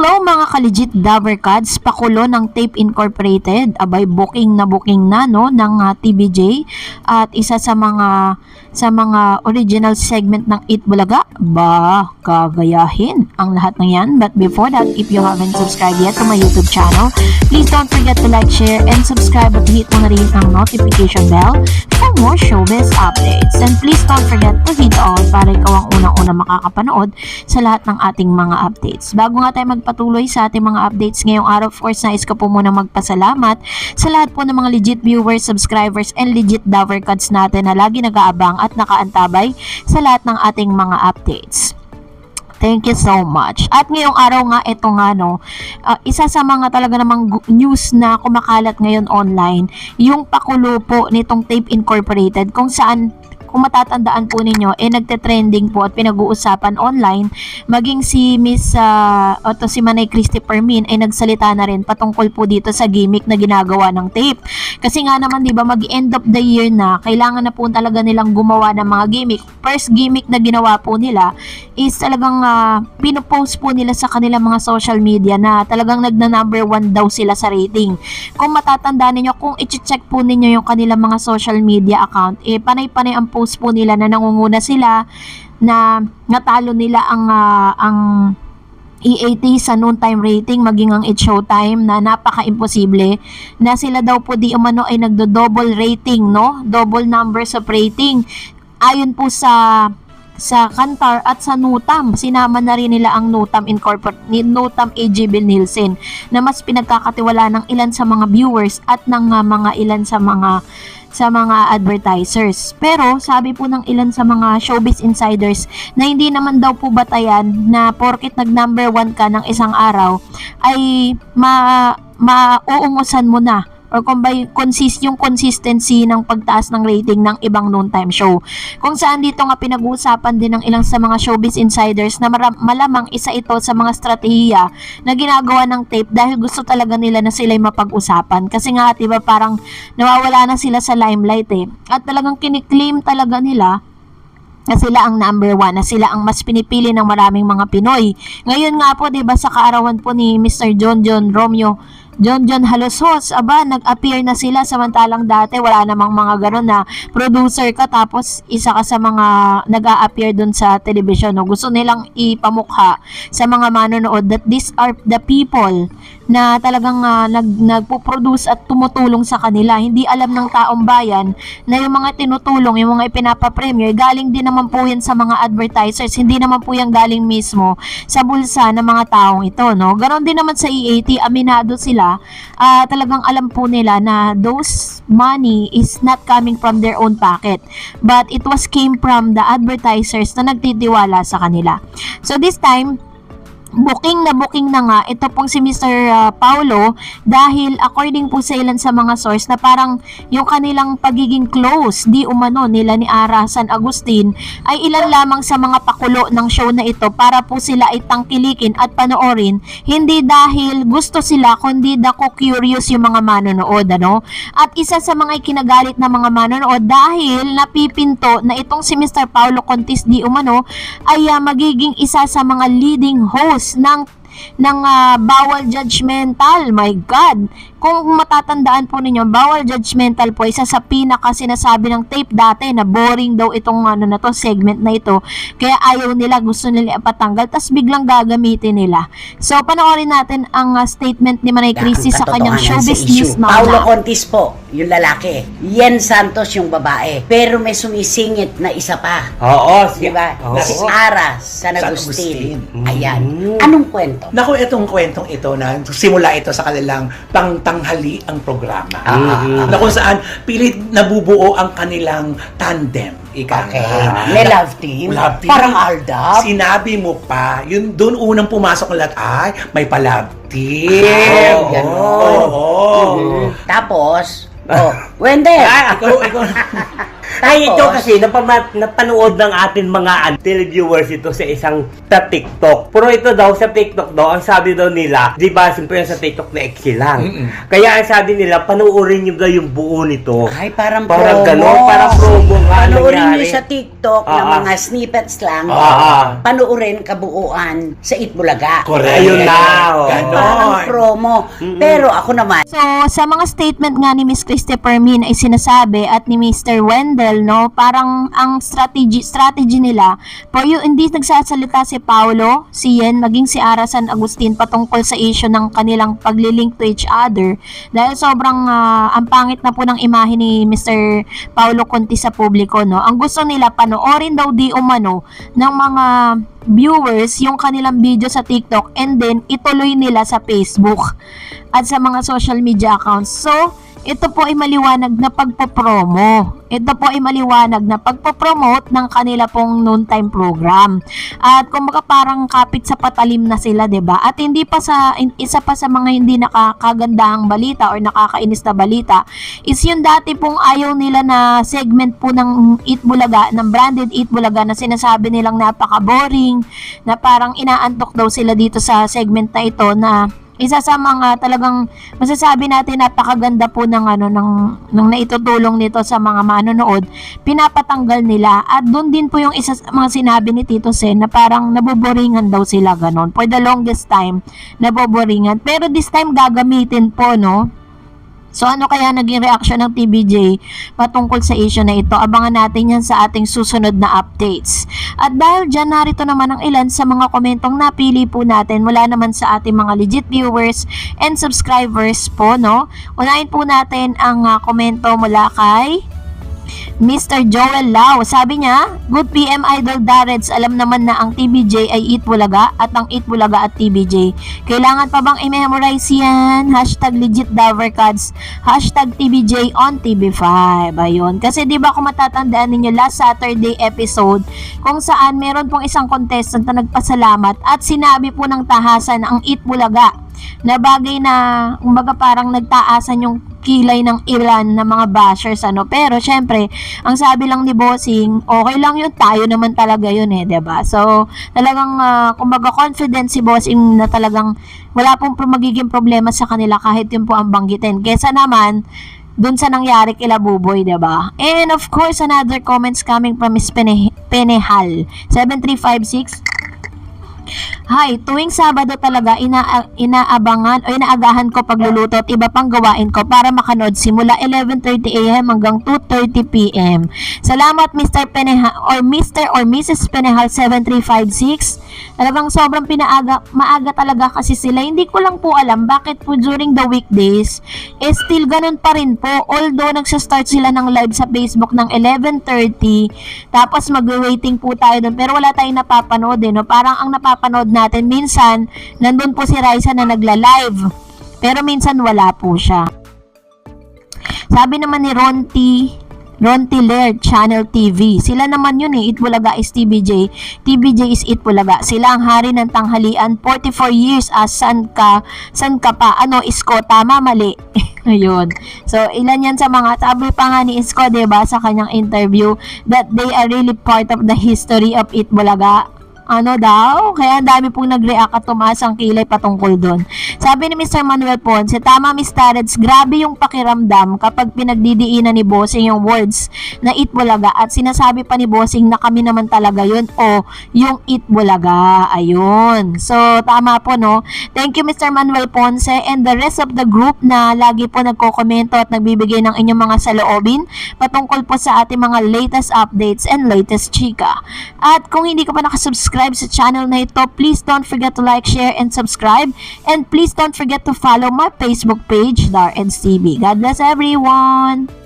Hello mga ka-legit Davercads, pakulo ng Tape Incorporated, abay booking na no ng TBJ at isa sa mga original segment ng Eat Bulaga. Ba, kagayahin ang lahat ng yan. But before that, if you haven't subscribed yet to my YouTube channel, please don't forget to like, share, and subscribe at hit mo na rin ang notification bell for more showbiz updates. And please don't forget to hit all para ikaw ang unang-una makakapanood sa lahat ng ating mga updates. Bago nga tayo magpatuloy sa ating mga updates ngayong araw, of course, nais ko po muna magpasalamat sa lahat po ng mga legit viewers, subscribers, and legit Davercads natin na lagi nag-aabang at nakaantabay sa lahat ng ating mga updates. Thank you so much. At ngayong araw nga, ito nga isa sa mga talaga namang news na kumakalat ngayon online, yung pakulo po nitong Tape Incorporated kung saan, kung matatandaan po ninyo, nagte-trending po at pinag-uusapan online, maging si si Manay Christy Permin ay nagsalita na rin patungkol po dito sa gimmick na ginagawa ng tape. Kasi nga naman, di ba, mag-end of the year na, kailangan na po talaga nilang gumawa ng mga gimmick. First gimmick na ginawa po nila is talagang pinopost po nila sa kanilang mga social media na talagang nagna-number 1 daw sila sa rating. Kung matatandaan ninyo, kung i-check po ninyo yung kanilang mga social media account, panay-panay ang post po nila na nangunguna sila, na natalo nila ang EAT sa noontime rating, maging ang It's Showtime, na napaka-imposible na sila daw po di umano ay nagdo-double rating, no? Double numbers of rating. Ayon po sa Kantar at sa Nutam, sinama na rin nila ang Nutam Nutam AGB Nielsen na mas pinagkakatiwala ng ilan sa mga viewers at ng mga ilan sa mga advertisers. Pero sabi po ng ilan sa mga showbiz insiders na hindi naman daw po batayan na porket nag number 1 ka ng isang araw ay mauungusan mo na, or kung ba yung consistency ng pagtaas ng rating ng ibang noontime show. Kung saan dito nga pinag-uusapan din ng ilang sa mga showbiz insiders na malamang isa ito sa mga strategiya na ginagawa ng tape dahil gusto talaga nila na sila'y mapag-usapan. Kasi nga, diba, parang nawawala na sila sa limelight At talagang kiniklaim talaga nila na sila ang number 1, na sila ang mas pinipili ng maraming mga Pinoy. Ngayon nga po, diba, sa kaarawan po ni Mr. John Halosos, nag-appear na sila, samantalang dati wala namang mga gano'n na producer ka tapos isa ka sa mga nag-a-appear dun sa television. Gusto nilang ipamukha sa mga manonood that these are the people na talagang nagpo-produce at tumutulong sa kanila. Hindi alam ng taong bayan na yung mga tinutulong, yung mga ipinapapremyo, galing din naman po yan sa mga advertisers, hindi naman po yan galing mismo sa bulsa ng mga taong ito, no? Ganon din naman sa EAT, aminado sila, talagang alam po nila na those money is not coming from their own pocket, but it came from the advertisers na nagtitiwala sa kanila. So this time, booking na nga ito pong si Mr. Paulo, dahil according po sa ilan sa mga source na parang yung kanilang pagiging close di umano nila ni Ara San Agustin ay ilan lamang sa mga pakulo ng show na ito para po sila ay tangkilikin at panoorin, hindi dahil gusto sila kundi dako curious yung mga manonood, ano? At isa sa mga ikinagalit na mga manonood dahil napipinto na itong si Mr. Paulo Contis di umano ay magiging isa sa mga leading host ng Bawal Judgmental. My God! Kung matatandaan po ninyo, Bawal Judgmental po, isa sa pinaka sinasabi ng tape dati na boring daw itong segment na ito. Kaya ayaw nila, gusto nila ipatanggal, tas biglang gagamitin nila. So, panoorin natin ang statement ni Manay Christy sa kanyang showbiz news na Paulo Contis po, yung lalaki. Yen Santos yung babae. Pero may sumisingit na isa pa. Oo. Diba? Oo. Si Ara San Agustin. Ayan. Mm. Anong kwento? Naku, itong kwentong ito na simula ito sa kanilang pangtanghali ang programa. Na kung saan pilit nabubuo ang kanilang tandem. May love team. Parang Aldab. Sinabi mo pa, yun doon unang pumasok ng lahat, ay, may pa-love team. Tapos, Wendell. Ikaw. Ay, ito Tapos, kasi, napanood ng ating mga televiewers ito sa isang TikTok. Pero ito daw, sa TikTok daw, ang sabi daw nila, di ba, siyempre sa TikTok na exe lang. Kaya ang sabi nila, panoorin nyo daw yung buo nito. ay, parang Parang promo. gano'n, parang promo nga Panoorin nangyari. nyo sa TikTok na mga snippets lang. Panoorin kabuuan sa Itbulaga. Correct. Ayun na, oh. Parang Ganon. promo. Pero ako naman, So, sa mga statement nga ni Miss Christopher Min ay sinasabi at ni Mr. Wendell, no, parang ang strategy nila, for you, hindi nagsasalita si Paolo, si Yen, maging si Ara San Agustin patungkol sa issue ng kanilang paglilink to each other. Dahil sobrang ang pangit na po ng imahe ni Mr. Paolo Conti sa publiko, no. Ang gusto nila, panoorin daw di umano ng mga viewers yung kanilang video sa TikTok and then ituloy nila sa Facebook at sa mga social media accounts. So, ito po ay maliwanag na pagpopromo. Ito po ay maliwanag na pagpopromote ng kanila pong noontime program. At kumbaga parang kapit sa patalim na sila, 'di ba? At hindi pa isa pa sa mga hindi nakakagandahang balita or nakakainis na balita is yung dati pong ayaw nila na segment po ng Eat Bulaga, ng branded Eat Bulaga na sinasabi nilang napaka-boring, na parang inaantok daw sila dito sa segment na ito, na isa sa mga talagang masasabi natin napakaganda po ng ng naitutulong nito sa mga manonood, pinapatanggal nila. At doon din po yung isa sa mga sinabi ni Tito Sen na parang naboboringan daw sila ganon. For the longest time, naboboringan. Pero this time gagamitin po, no? So ano kaya naging reaction ng TBJ patungkol sa issue na ito? Abangan natin yan sa ating susunod na updates. At dahil dyan, narito naman ang ilan sa mga komentong napili po natin mula naman sa ating mga legit viewers and subscribers po, no? Unahin po natin ang komento mula kay Mr. Joel Lau. Sabi niya, good PM Idol Dareds, alam naman na ang TBJ ay Eat Bulaga at ang Eat Bulaga at TBJ. Kailangan pa bang i-memorize yan? Hashtag legit Davercads, hashtag TBJ on TV5. Ayun. Kasi di ba kung matatandaan ninyo last Saturday episode kung saan meron pong isang contestant na nagpasalamat at sinabi po ng tahasan ang Eat Bulaga na bagay na kumbaga parang nagtaasan yung kilay ng ilan na mga bashers, ano. Pero syempre, ang sabi lang ni Bossing, okay lang yun, tayo naman talaga yun eh, 'di ba? So, talagang kumbaga confident si Bossing na talagang wala pong magiging problema sa kanila kahit yun po ang banggitin. Kesa naman dun sa nangyari kila Buboy, 'di ba? And of course, another comments coming from Miss Penehal 7356. Hi, tuwing Sabado talaga inaabangan o inaagahan ko pagluluto at iba pang gawain ko para makanood simula 11:30 AM hanggang 2:30 PM. Salamat Mr. Penehal or Mr. or Mrs. Penehal 7356. Talagang sobrang maaga talaga kasi sila. Hindi ko lang po alam bakit po during the weekdays still ganun pa rin po. Although nagsa-start sila ng live sa Facebook ng 11:30 tapos mag-waiting po tayo doon pero wala tayong napapanood no. Parang ang napapanood natin minsan nandun po si Raisa na nagla-live pero minsan wala po siya. Sabi naman ni Ronti Laird Channel TV. Sila naman yun eh. Eat Bulaga is TBJ. TBJ is Eat Bulaga. Sila ang hari ng tanghalian. 44 years san ka pa? Ano, Isko? Tama, mali. Ayun. So, ilan yan sa mga, sabi pa nga ni Isko, diba, sa kanyang interview, that they are really part of the history of Eat Bulaga. Ano daw? Kaya ang dami pong nag-react at tumaas ang kilay patungkol doon. Sabi ni Mr. Manuel Ponce, tama Miss Tareds, grabe yung pakiramdam kapag pinagdidiinan ni Bossing yung words na Eat Bulaga at sinasabi pa ni Bossing na kami naman talaga yun o yung Eat Bulaga. Ayun. So, tama po, no? Thank you Mr. Manuel Ponce and the rest of the group na lagi po nagko-komento at nagbibigay ng inyong mga saloobin patungkol po sa ating mga latest updates and latest chika. At kung hindi ka pa nakasubscribe sa channel na ito, please don't forget to like, share, and subscribe. And please don't forget to follow my Facebook page, Dareds TV. God bless everyone!